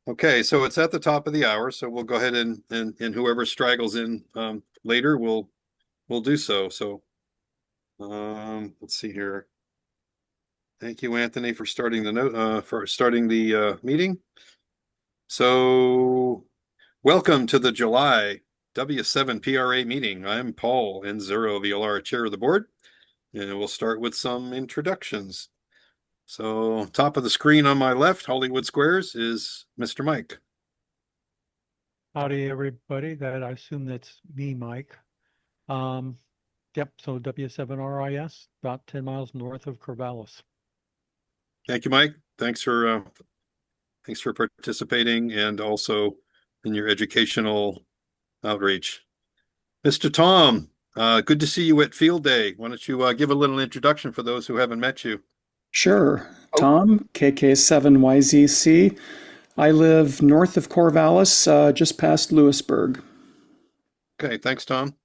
Okay, so it's at the top of the hour, so we'll go ahead and whoever straggles in later will do so. So let's see here. Thank you, Anthony, for starting the note for starting the meeting. So welcome to the July W7 PRA meeting. I'm Paul Enzero VLR, chair of the board, and we'll start with some introductions. So top of the screen on my left, Hollywood Squares, is Mr. Mike. Howdy, everybody. I assume that's me, Mike. Um, yep, so W7RIS, about 10 miles north of Corvallis. Thank you, Mike. Thanks for participating and also in your educational outreach. Mr. Tom, good to see you at Field Day. Why don't you give a little introduction for those who haven't met you? Sure. Oh, Tom, KK7YZC. I live north of Corvallis, just past Lewisburg. okay, thanks, Tom.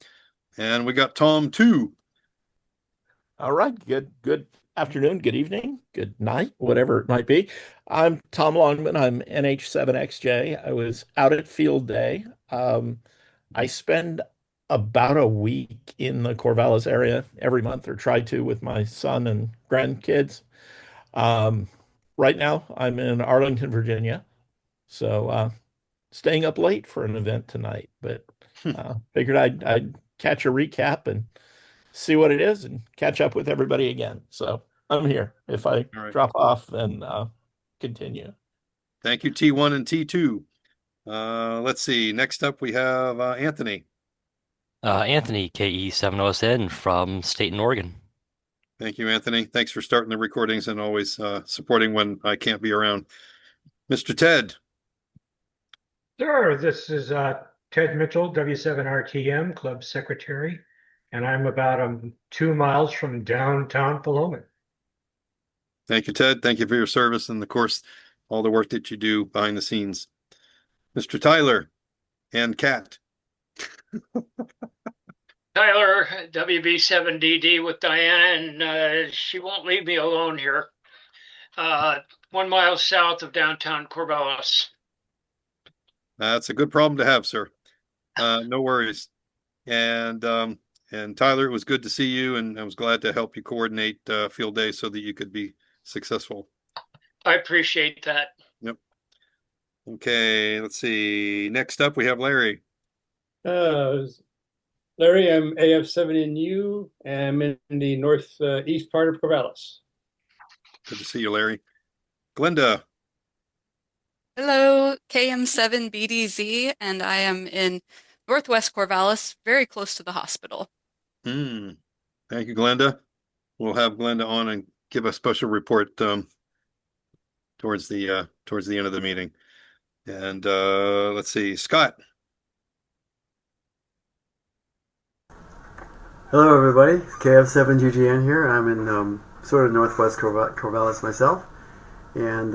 And we got Tom too. All right, good afternoon, good evening, good night, whatever it might be. I'm Tom Longman. I'm NH7XJ. I was out at Field Day. I spend about a week in the Corvallis area every month, or try to, with my son and grandkids. Um, right now, I'm in Arlington, Virginia, so staying up late for an event tonight, but figured I'd catch a recap and see what it is and catch up with everybody again. So I'm here. If I All right. drop off, then continue. Thank you, T1 and T2. Let's see. Next up, we have Anthony. Anthony, KE7OSN from Staten, Oregon. Thank you, Anthony. Thanks for starting the recordings and always supporting when I can't be around. Mr. Ted. Sure, this is Ted Mitchell, W7RTM Club Secretary, and I'm about 2 miles from downtown Philomath. Thank you, Ted. Thank you for your service and, of course, all the work that you do behind the scenes. Mr. Tyler and Kat. Tyler, WB7DD with Diana, and she won't leave me alone here. 1 mile south of downtown Corvallis. That's a good problem to have, sir. No worries. And Tyler, it was good to see you, and I was glad to help you coordinate Field Day so that you could be successful. I appreciate that. Yep. Okay, let's see. Next up, we have Larry. Larry, I'm AF7NU. I'm in the northeast part of Corvallis. Good to see you, Larry. Glenda. Hello, KM7BDZ, and I am in Northwest Corvallis, very close to the hospital. Thank you, Glenda. We'll have Glenda on and give a special report towards the end of the meeting. And let's see, Scott. Hello, everybody. KF7GGN here. I'm in sort of northwest Corvallis myself, and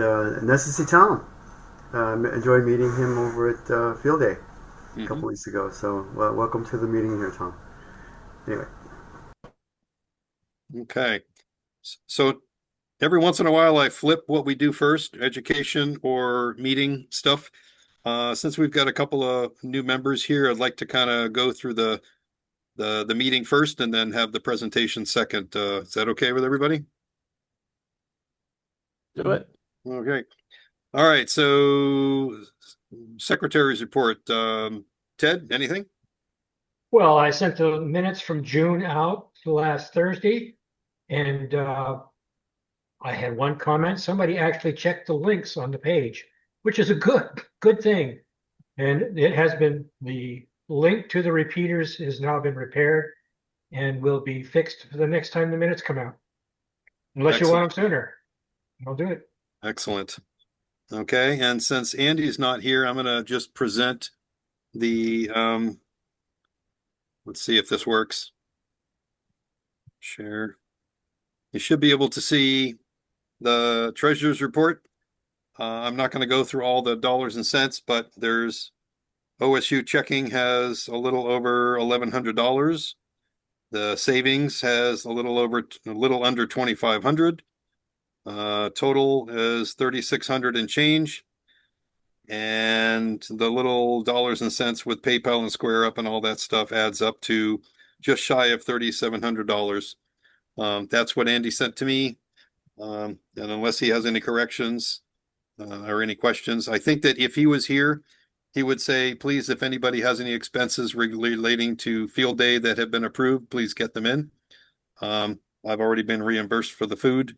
nice to see Tom. Enjoyed meeting him over at Field Day a couple weeks ago. So welcome to the meeting here, Tom. Anyway. Okay. So every once in a while I flip what we do first, education or meeting stuff. Since we've got a couple of new members here, I'd like to kind of go through the meeting first and then have the presentation second. Is that okay with everybody? Do it. Okay. All right. So secretary's report. Ted, anything? Well, I sent the minutes from June out last Thursday, and I had one comment. Somebody actually checked the links on the page, which is a good thing. And it has been, the link to the repeaters has now been repaired and will be fixed for the next time the minutes come out. Unless you want them sooner, I'll do it. Excellent. Okay, and since Andy's not here, I'm going to just present the, let's see if this works. Share. You should be able to see the treasurer's report. I'm not going to go through all the dollars and cents, but there's OSU checking has a little over $1,100. The savings has a little under 2,500. Total is 3,600 and change. And the little dollars and cents with PayPal and Square Up and all that stuff adds up to just shy of $3,700. That's what Andy sent to me. And unless he has any corrections or any questions, I think that if he was here, he would say, please, if anybody has any expenses relating to field day that have been approved, please get them in. I've already been reimbursed for the food.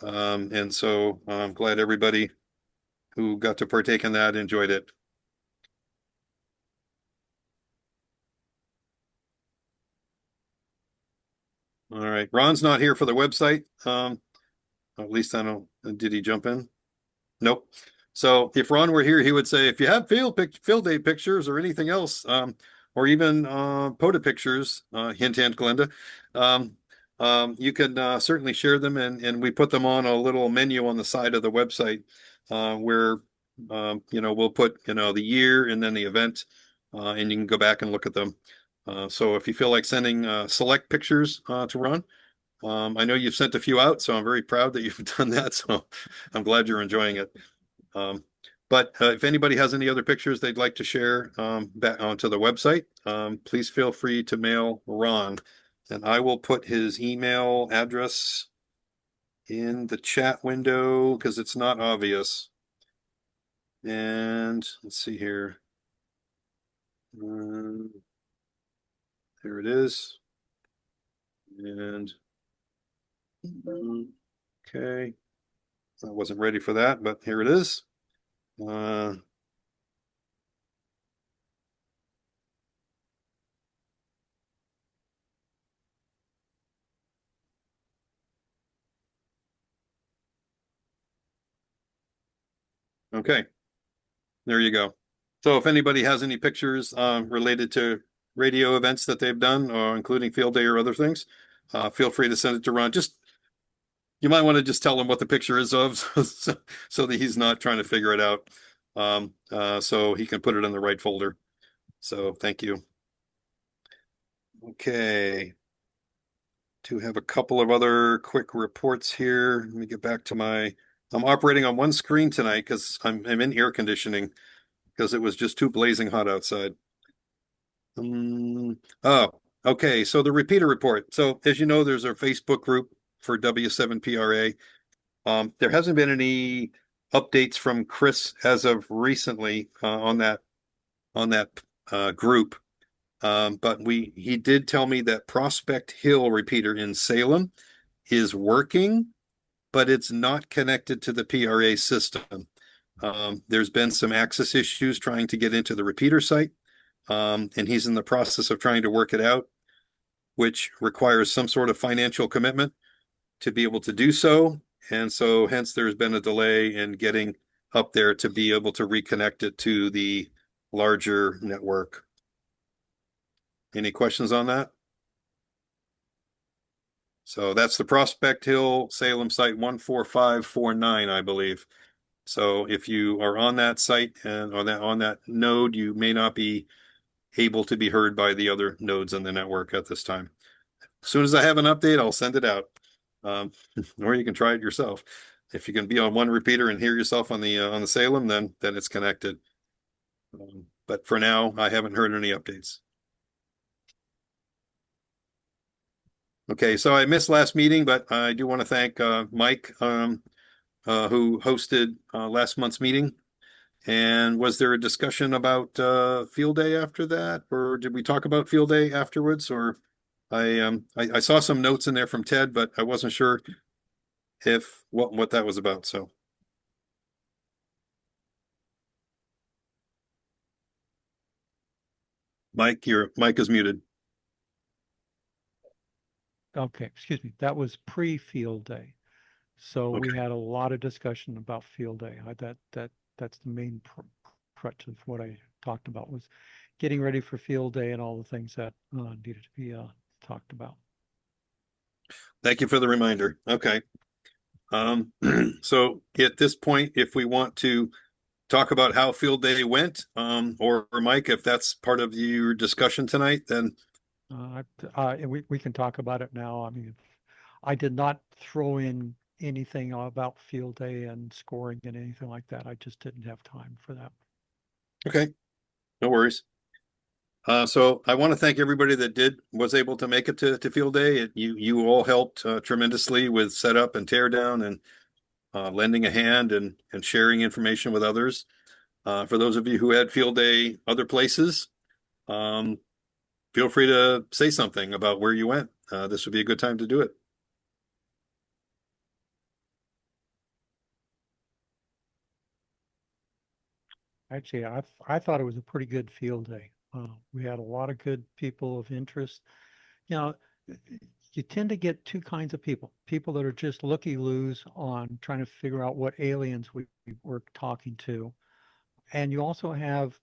And so I'm glad everybody who got to partake in that enjoyed it. All right. Ron's not here for the website. At least I don't, did he jump in? Nope. So if Ron were here, he would say, if you have field day pictures or anything else, or even POTA pictures, hint, hint, Glenda, you can certainly share them, and we put them on a little menu on the side of the website where we'll put the year and then the event, and you can go back and look at them. So if you feel like sending select pictures to Ron, I know you've sent a few out, so I'm very proud that you've done that. So I'm glad you're enjoying it. But if anybody has any other pictures they'd like to share back onto the website, please feel free to mail Ron, and I will put his email address in the chat window because it's not obvious. And let's see here. There it is. And okay, I wasn't ready for that, but here it is. Okay, there you go. So if anybody has any pictures related to radio events that they've done, or including field day or other things, feel free to send it to Ron. You might want to just tell him what the picture is of, so that he's not trying to figure it out, so he can put it in the right folder. So thank you. Okay. To have a couple of other quick reports here. Let me get back to I'm operating on one screen tonight because I'm in air conditioning because it was just too blazing hot outside. Oh, okay. So the repeater report. So as you know, there's a Facebook group for W7PRA. There hasn't been any updates from Chris as of recently on that group. But he did tell me that Prospect Hill repeater in Salem is working, but it's not connected to the PRA system. There's been some access issues trying to get into the repeater site, and he's in the process of trying to work it out, which requires some sort of financial commitment to be able to do so. And so hence there's been a delay in getting up there to be able to reconnect it to the larger network. Any questions on that? So that's the Prospect Hill Salem site 14549, I believe. So if you are on that site and on that node, you may not be able to be heard by the other nodes in the network at this time. As soon as I have an update, I'll send it out. Or you can try it yourself. If you can be on one repeater and hear yourself on the Salem, then it's connected. But for now, I haven't heard any updates. Okay, so I missed last meeting, but I do want to thank Mike, who hosted last month's meeting. And was there a discussion about field day after that, or did we talk about field day afterwards? Or I saw some notes in there from Ted, but I wasn't sure if what that was about. So Mike, your mic is muted. Okay, excuse me. That was pre-field day. So we had a lot of discussion about field day. That's the main crutch of what I talked about, was getting ready for field day and all the things that needed to be talked about. Thank you for the reminder. Okay. So at this point, if we want to talk about how field day went, or Mike, if that's part of your discussion tonight, then we can talk about it now. I mean, I did not throw in anything about field day and scoring and anything like that. I just didn't have time for that. Okay, no worries. So I want to thank everybody that was able to make it to field day. You all helped tremendously with setup and tear down and lending a hand and sharing information with others. For those of you who had field day other places, um, feel free to say something about where you went. This would be a good time to do it. Actually, I thought it was a pretty good field day. We had a lot of good people of interest. You know, you tend to get two kinds of people: people that are just looky-loos on trying to figure out what aliens we were talking to, and you also have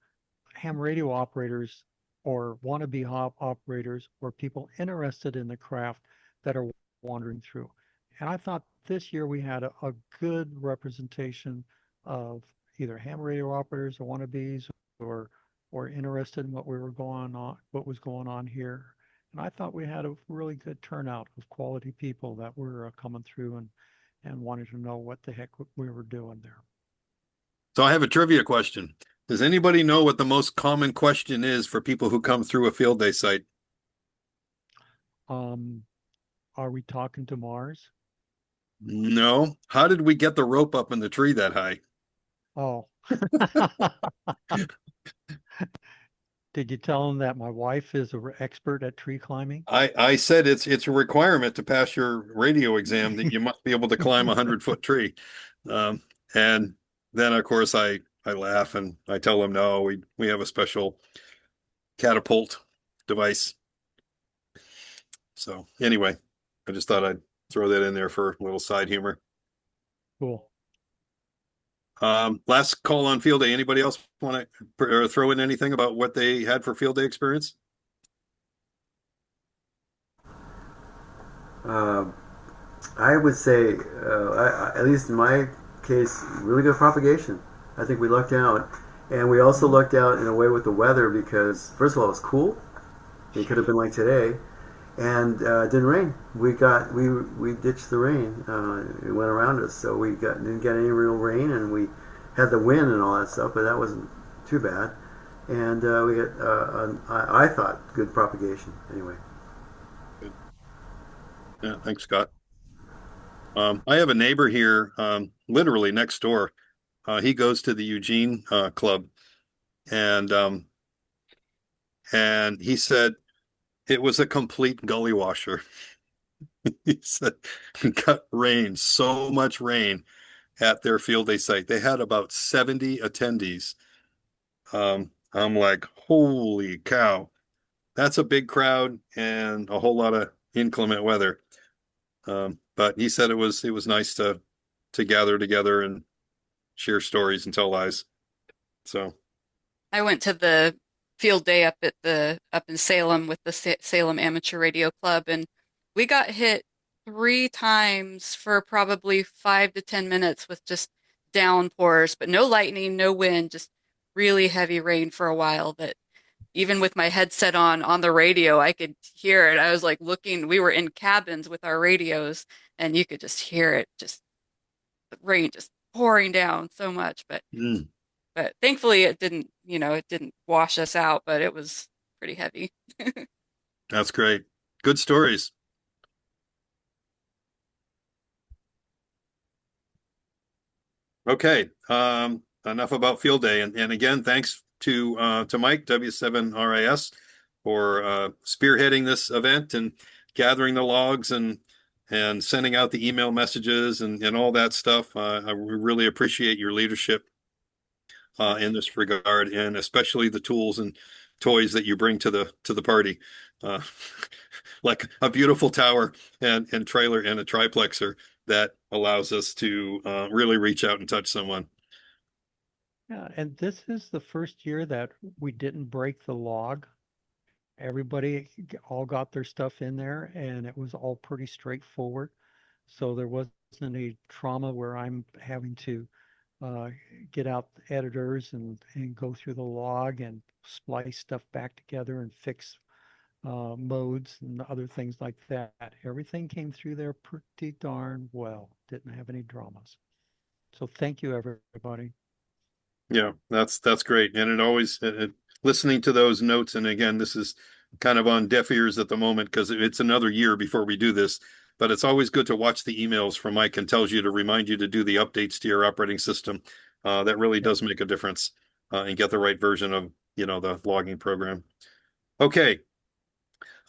ham radio operators or wannabe operators or people interested in the craft that are wandering through. And I thought this year we had a good representation of either ham radio operators or wannabes or interested in what we were going on, what was going on here. And I thought we had a really good turnout of quality people that were coming through and wanted to know what the heck we were doing there. So I have a trivia question. Does anybody know what the most common question is for people who come through a field day site? Are we talking to Mars? No. How did we get the rope up in the tree that high? Oh. Did you tell them that my wife is an expert at tree climbing? I said it's a requirement to pass your radio exam that you must be able to climb a 100-foot tree. And then of course I laugh and I tell them no, we have a special catapult device. So anyway, I just thought I'd throw that in there for a little side humor. Cool. Last call on field day. Anybody else want to throw in anything about what they had for field day experience? I would say, at least in my case, really good propagation. I think we lucked out. And we also lucked out in a way with the weather because, first of all, it was cool. It could have been like today. And it didn't rain. We ditched the rain. It went around us, so didn't get any real rain, and we had the wind and all that stuff, but that wasn't too bad. And we had, I thought, good propagation. Anyway. Good. Yeah, thanks, Scott. I have a neighbor here, literally next door. He goes to the Eugene Club, and he said it was a complete gully washer. He said it got rain, so much rain at their field day site. They had about 70 attendees. I'm like, holy cow, that's a big crowd and a whole lot of inclement weather. But he said it was nice to gather together and share stories and tell lies. So I went to the field day up in Salem with the Salem Amateur Radio Club, and we got hit 3 times for probably 5 to 10 minutes with just downpours, but no lightning, no wind, just really heavy rain for a while. That even with my headset on the radio, I could hear it. I was like looking, we were in cabins with our radios, and you could just hear it, just the rain just pouring down so much. But thankfully it didn't wash us out, but it was pretty heavy. that's great. Good stories. Okay. Enough about field day. And again, thanks to Mike, W7RAS, for spearheading this event and gathering the logs and sending out the email messages and all that stuff. I really appreciate your leadership in this regard, and especially the tools and toys that you bring to the party, like a beautiful tower and trailer and a triplexer that allows us to really reach out and touch someone. Yeah, and this is the first year that we didn't break the log. Everybody all got their stuff in there, and it was all pretty straightforward. So there wasn't any trauma where I'm having to get out the editors and go through the log and splice stuff back together and fix modes and other things like that. Everything came through there pretty darn well. Didn't have any dramas. So thank you, everybody. Yeah, that's great. And it always listening to those notes, and again, this is kind of on deaf ears at the moment because it's another year before we do this. But it's always good to watch the emails from Mike and tells you to remind you to do the updates to your operating system. That really does make a difference and get the right version of, the logging program. Okay.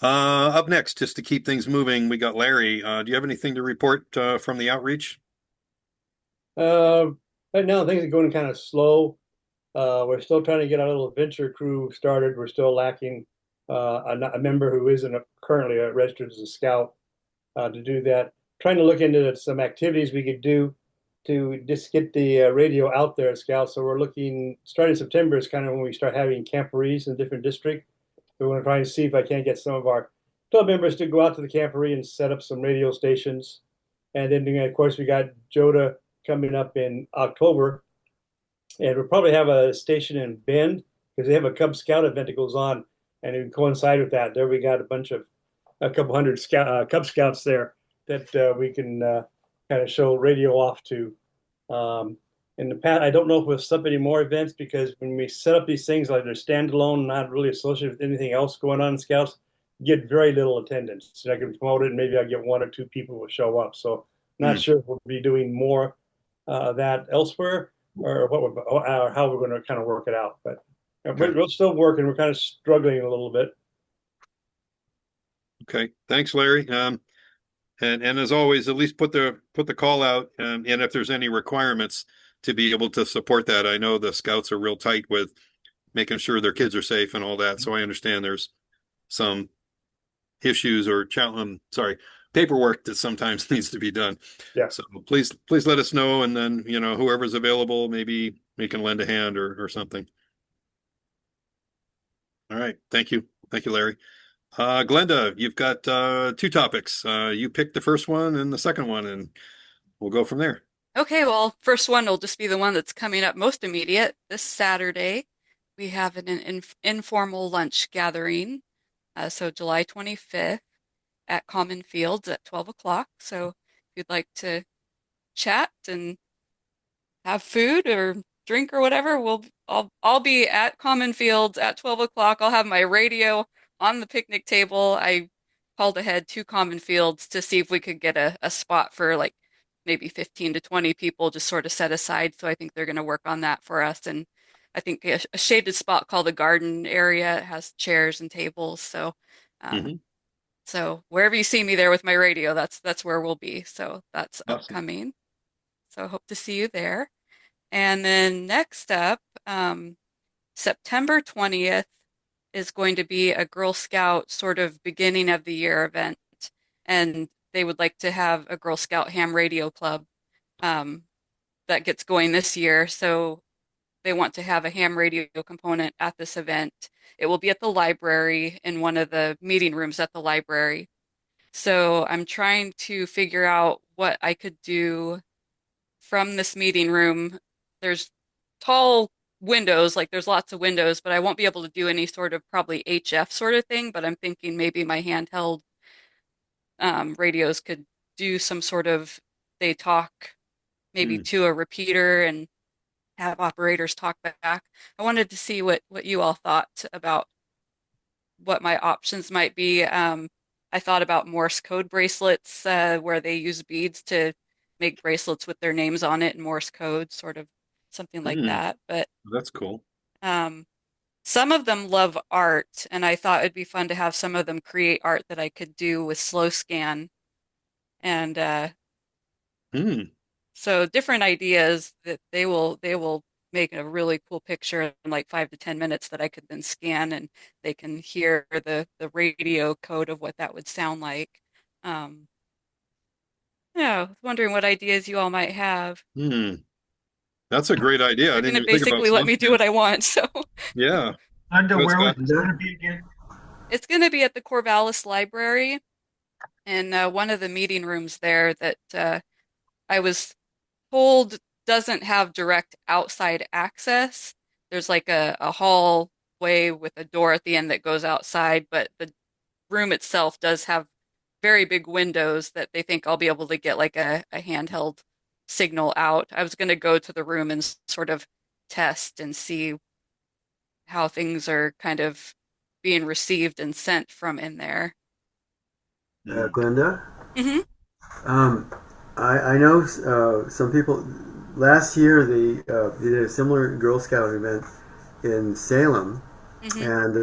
Up next, just to keep things moving, we got Larry. Do you have anything to report from the outreach? Uh, right now things are going kind of slow. We're still trying to get our little venture crew started. We're still lacking a member who isn't currently registered as a scout to do that. Trying to look into some activities we could do to just get the radio out there at Scouts. So we're looking, starting September is kind of when we start having camporees in different districts. We want to try and see if I can't get some of our club members to go out to the camporee and set up some radio stations. And then, of course, we got JOTA coming up in October. And we'll probably have a station in Bend because they have a Cub Scout event that goes on. And it coincide with that. There we got a couple hundred Cub Scouts there that we can kind of show radio off to. In the past, I don't know if we'll set up any more events because when we set up these things, like they're standalone, not really associated with anything else going on in Scouts, get very little attendance. So I can promote it, and maybe I get one or two people will show up. So not sure if we'll be doing more that elsewhere or or how we're going to kind of work it out. But we're still working. We're kind of struggling a little bit. Okay, thanks, Larry. And as always, at least put the call out, and if there's any requirements to be able to support that. I know the scouts are real tight with making sure their kids are safe and all that. So I understand there's some issues or paperwork that sometimes needs to be done. Yeah. So please let us know, and then whoever's available, maybe we can lend a hand or something. All right, thank you, Larry. Glenda, you've got two topics. You pick the first one and the second one, and we'll go from there. Okay, well, first one will just be the one that's coming up most immediate. This Saturday, we have an informal lunch gathering. So July 25th at Common Fields at 12 o'clock. So if you'd like to chat and have food or drink or whatever, I'll be at Common Fields at 12 o'clock. I'll have my radio on the picnic table. I called ahead to Common Fields to see if we could get a spot for like maybe 15 to 20 people just sort of set aside. So I think they're going to work on that for us. And I think a shaded spot called the garden area. It has chairs and tables. So so wherever you see me there with my radio, that's where we'll be. So that's upcoming. So hope to see you there. And then next up, September 20th is going to be a Girl Scout sort of beginning of the year event. And they would like to have a Girl Scout ham radio club that gets going this year. So they want to have a ham radio component at this event. It will be at the library in one of the meeting rooms at the library. So I'm trying to figure out what I could do from this meeting room. There's tall windows, like there's lots of windows, but I won't be able to do any sort of probably HF sort of thing. But I'm thinking maybe my handheld radios could do some sort of, they talk maybe to a repeater and have operators talk back. I wanted to see what you all thought about what my options might be. I thought about Morse code bracelets where they use beads to make bracelets with their names on it in Morse code, sort of something like that. But that's cool. Some of them love art, and I thought it'd be fun to have some of them create art that I could do with slow scan. And so different ideas that they will make a really cool picture in like 5 to 10 minutes that I could then scan, and they can hear the radio code of what that would sound like. Yeah, wondering what ideas you all might have. That's a great idea. I They're didn't gonna even think about basically let me do what I want. So yeah. Under Good where was stuff. it going to be again? it's going to be at the Corvallis Library in one of the meeting rooms there that I was told doesn't have direct outside access. There's like a hallway with a door at the end that goes outside, but the room itself does have very big windows that they think I'll be able to get like a handheld signal out. I was going to go to the room and sort of test and see how things are kind of being received and sent from in there. Glenda? Hmm. I know some people. Last year they did a similar Girl Scout event in Salem, Hmm. and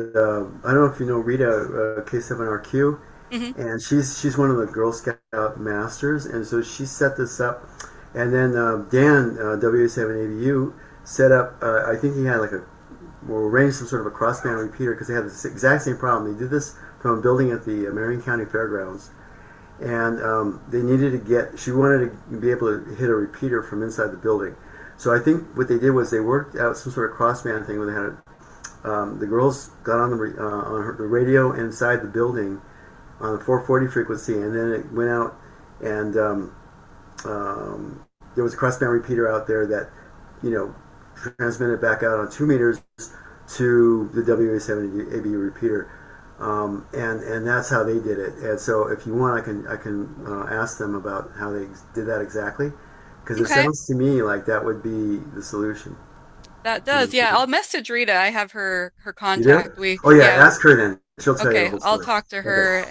I don't know if you know Rita K7RQ, and she's one of the Girl Scout masters, and so she set this up, and then Dan WA7ABU set up. I think he had like arranged some sort of a crossband repeater because they had the exact same problem. They did this from a building at the Marion County Fairgrounds. And they needed to get, she wanted to be able to hit a repeater from inside the building. So I think what they did was they worked out some sort of crossband thing where they had the girls got on the radio inside the building on the 440 frequency, and then it went out, and there was a crossband repeater out there that, transmitted back out on 2 meters to the WA70AB repeater. And that's how they did it. And so, if you want, I can ask them about how they did that exactly, because it sounds to me like that would be the solution. That does, yeah. I'll message Rita. I have her contact. Ask her then. She'll tell you the whole story. I'll talk to her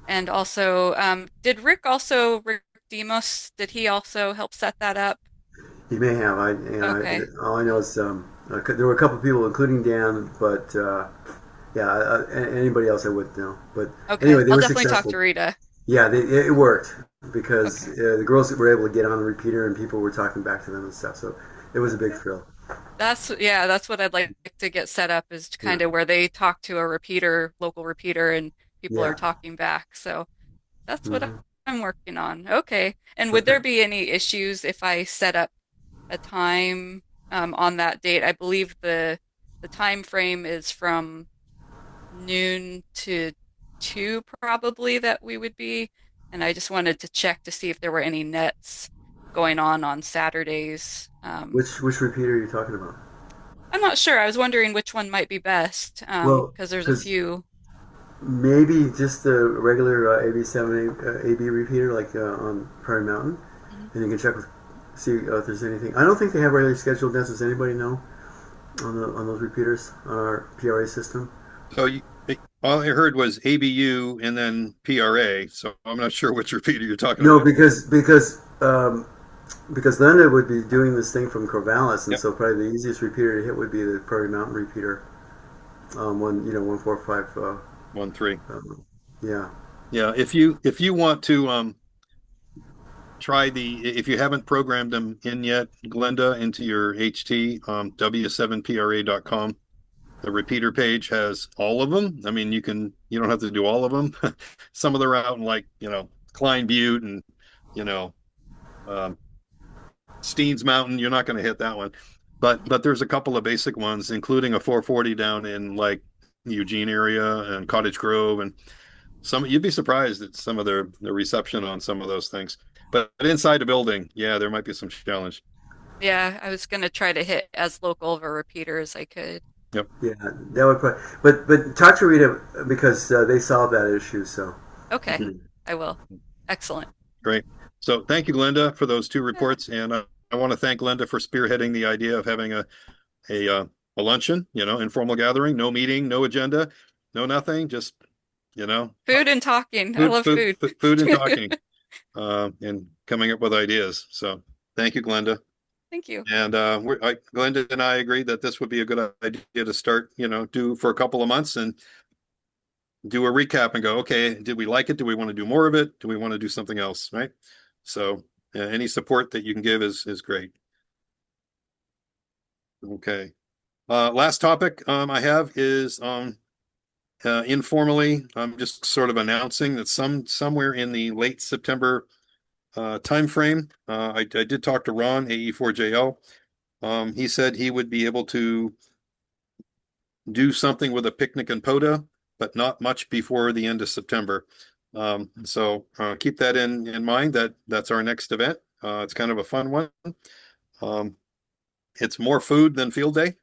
and also, did Rick Demos? Did he also help set that up? He may have. All I know is there were a couple of people, including Dan, but. Anybody else I wouldn't know. But anyway, they I'll were definitely successful. talk to Rita. Yeah, it worked because the girls were able to get on the repeater and people were talking back to them and stuff. So it was a big thrill. That's what I'd like to get set up, is kind of where they talk to a local repeater, and people are talking back. So that's what I'm working on. Okay. And would there be any issues if I set up a time on that date? I believe the time frame is from noon to 2 probably that we would be, and I just wanted to check to see if there were any nets going on Saturdays. Which repeater are you talking about? I'm not sure. I was wondering which one might be best, because there's a few. Maybe just the regular AB7 AB repeater, like on Prairie Mountain, and you can check see if there's anything. I don't think they have regularly scheduled nets. Does anybody know on those repeaters on our PRA system? So all I heard was ABU and then PRA. So I'm not sure which repeater you're talking about. No, because Linda would be doing this thing from Corvallis, and so probably the easiest repeater to hit would be the Prairie Mountain repeater. 14513. Yeah. If you want to try if you haven't programmed them in yet, Glenda, into your HT w7pra.com. The repeater page has all of them. I mean, you don't have to do all of them. Some of them are out in Klein Butte and Steens Mountain. You're not going to hit that one, but there's a couple of basic ones, including a 440 down in like Eugene area and Cottage Grove, and you'd be surprised at some of the reception on some of those things. But inside the building, there might be some challenge. Yeah, I was going to try to hit as local of a repeater as I could. Yep. Yeah, that would but talk to Rita because they solved that issue. So okay, I will. Excellent. Great. So thank you, Glenda, for those 2 reports, and I want to thank Glenda for spearheading the idea of having a luncheon, informal gathering, no meeting, no agenda, no nothing, just food and talking. I love food. Food and talking, and coming up with ideas. So thank you, Glenda. Thank you. And Glenda and I agreed that this would be a good idea to start, do for a couple of months and do a recap and go, okay, did we like it? Do we want to do more of it? Do we want to do something else? Right. So any support that you can give is great. Okay. Last topic I have is informally, I'm just sort of announcing that somewhere in the late September time frame. I did talk to Ron, AE4JL. He said he would be able to do something with a picnic and POTA, but not much before the end of September. So keep that in mind. That's our next event. It's kind of a fun one. It's more food than field day,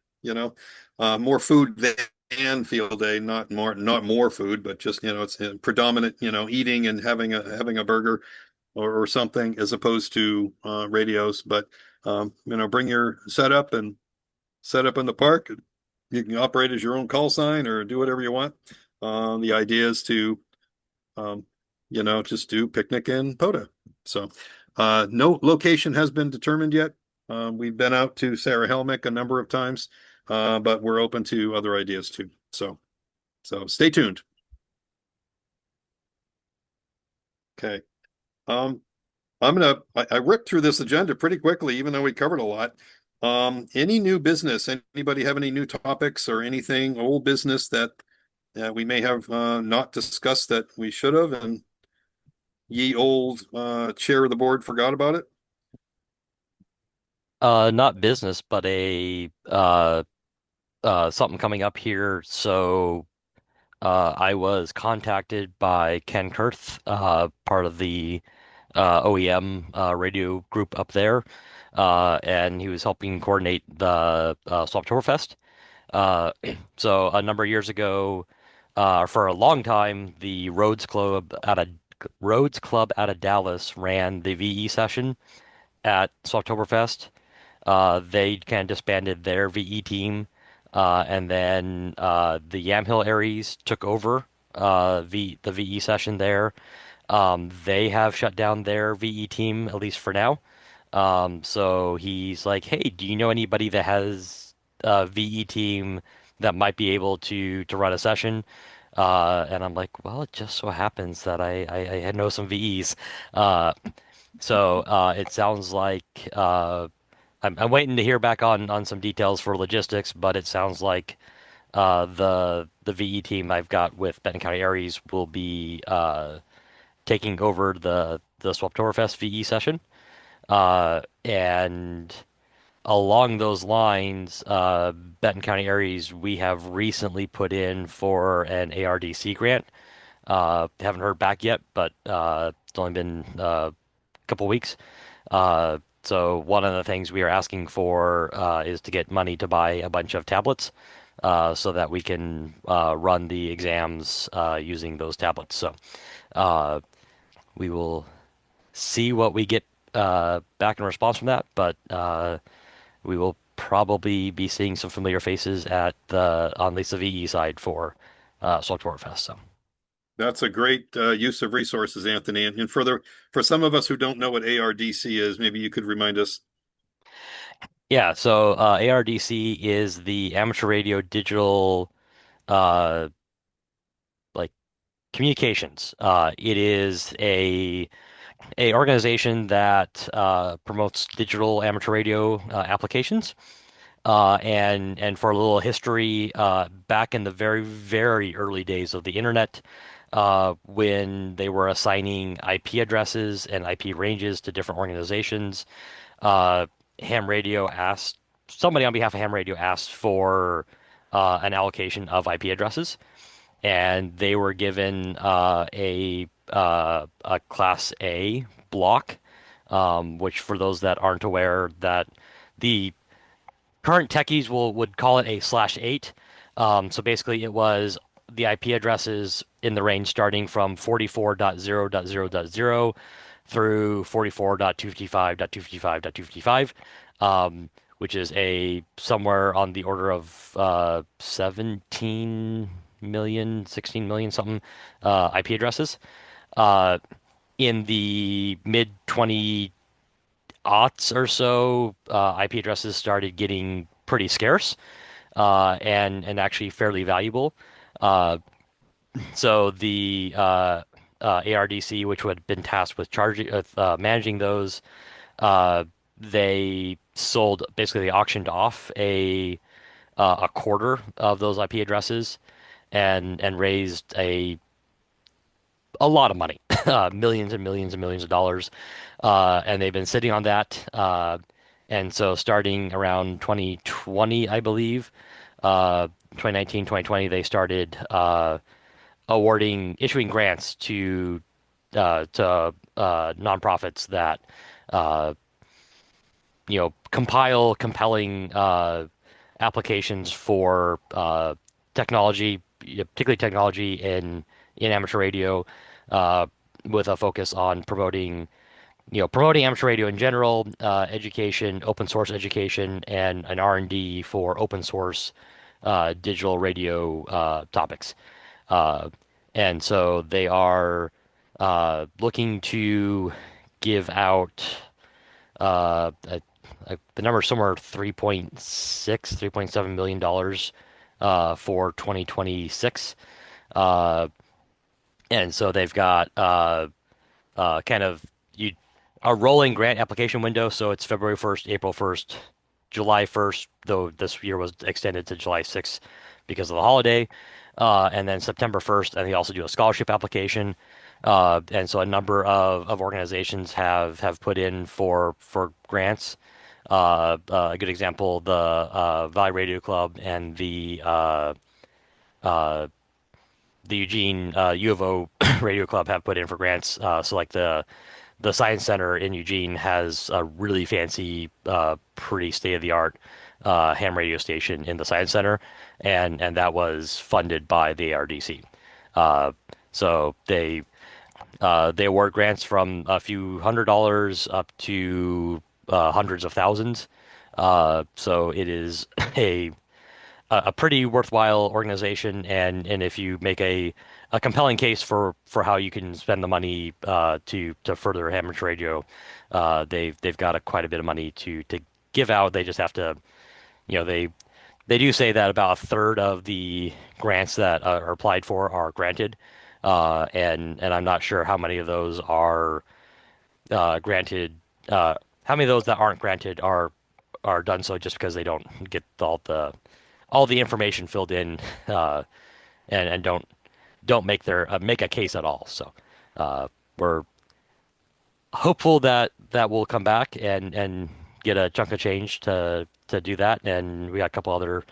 more food than field day, not more food, but just, it's predominant, eating and having a burger or something, as opposed to radios. But Bring your setup and set up in the park. You can operate as your own call sign or do whatever you want. The idea is to, just do picnic in POTA. So, no location has been determined yet. We've been out to Sarah Helmick a number of times, but we're open to other ideas too. So stay tuned. Okay. I ripped through this agenda pretty quickly, even though we covered a lot. Any new business? Anybody have any new topics or anything old business that we may have not discussed that we should have, and ye old chair of the board forgot about it? Not business, but a something coming up here. So I was contacted by Ken Kurth, part of the OEM radio group up there, and he was helping coordinate the Swaptoberfest. So a number of years ago, for a long time, the Rhodes Club out of Dallas ran the VE session at Swaptoberfest. They kind of disbanded their VE team, and then the Yamhill Aries took over the VE session there. They have shut down their VE team, at least for now. So he's like, "Hey, do you know anybody that has a VE team that might be able to run a session?" And I'm like, "Well, it just so happens that I know some VEs." So it sounds like I'm waiting to hear back on some details for logistics, but it sounds like the VE team I've got with Benton County Aries will be taking over the Swaptoberfest VE session. And along those lines, Benton County Aries, we have recently put in for an ARDC grant. Haven't heard back yet, but it's only been a couple weeks. So one of the things we are asking for is to get money to buy a bunch of tablets so that we can run the exams using those tablets. So we will see what we get back in response from that, but we will probably be seeing some familiar faces on at least the VE side for Swaptoberfest. So That's a great use of resources, Anthony. And for some of us who don't know what ARDC is, maybe you could remind us. yeah, so ARDC is the Amateur Radio Digital like communications. It is a organization that promotes digital amateur radio applications. And for a little history, back in the very, very early days of the internet, when they were assigning IP addresses and IP ranges to different organizations, Ham Radio asked somebody on behalf of Ham Radio asked for an allocation of IP addresses, and they were given a Class A block, which for those that aren't aware, that the current techies would call it a /8. So basically, it was the IP addresses in the range starting from 44.0.0.0 through 44.255.255.255, which is somewhere on the order of 17 million, 16 million something IP addresses. In the mid 20 aughts or so, IP addresses started getting pretty scarce and actually fairly valuable. So the ARDC, which would have been tasked with managing those, they auctioned off a quarter of those IP addresses and raised a lot of money, millions and millions and millions of dollars, and they've been sitting on that. And so starting around 2020, I believe, 2019, 2020, they started issuing grants to nonprofits that compile compelling applications for technology, particularly technology in amateur radio, with a focus on promoting promoting amateur radio in general, education, open source education, and an R&D for open source digital radio topics. And so they are looking to give out the number is somewhere 3.7 million dollars for 2026. And so they've got kind of a rolling grant application window. So it's February 1st, April 1st, July 1st, though this year was extended to July 6th because of the holiday. And then September 1st, and they also do a scholarship application. And so a number of organizations have put in for grants. A good example, the Valley Radio Club and the Eugene U of O Radio Club have put in for grants. So like the Science Center in Eugene has a really fancy, pretty state-of-the-art ham radio station in the Science Center, and that was funded by the ARDC. So they award grants from a few $100s up to hundreds of thousands. So it is a pretty worthwhile organization, and if you make a compelling case for how you can spend the money to further amateur radio, they've got quite a bit of money to give out. They just have to, they do say that about a third of the grants that are applied for are granted, and I'm not sure how many of those are granted. How many of those that aren't granted are done so just because they don't get all the information filled in, and don't make make a case at all. So we're hopeful that will come back and get a chunk of change to do that. And we got a couple other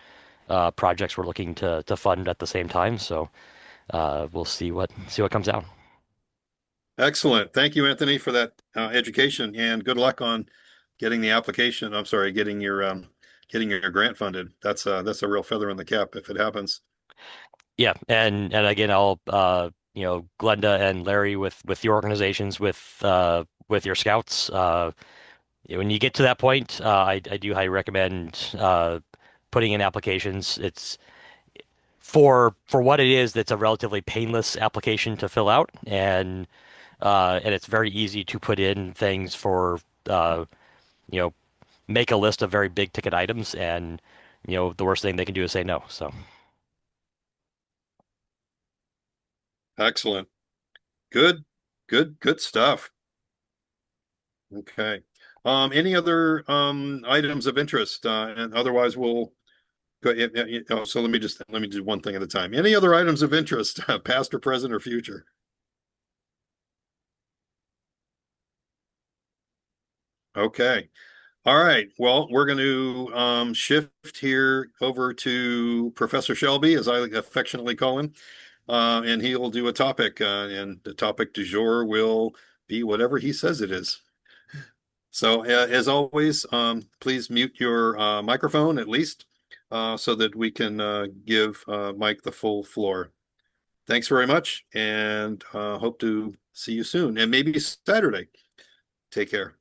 projects we're looking to fund at the same time. So we'll see what comes out. Excellent. Thank you, Anthony, for that education, and good luck on getting the application. I'm sorry, getting your grant funded. That's a real feather in the cap if it happens. Yeah, and again, I'll Glenda and Larry with your organizations, with your scouts. When you get to that point, I do highly recommend putting in applications. It's for what it is. That's a relatively painless application to fill out, and it's very easy to put in things for make a list of very big ticket items, and the worst thing they can do is say no. So Excellent. Good stuff. Okay. Any other items of interest? And otherwise we'll go. So let me do one thing at a time. Any other items of interest, past or present or future? Okay. All right. Well, we're going to shift here over to Professor Shelby, as I affectionately call him, and he will do a topic, and the topic du jour will be whatever he says it is. So, as always, please mute your microphone at least, so that we can give Mike the full floor. Thanks very much, and hope to see you soon, and maybe Saturday. Take care.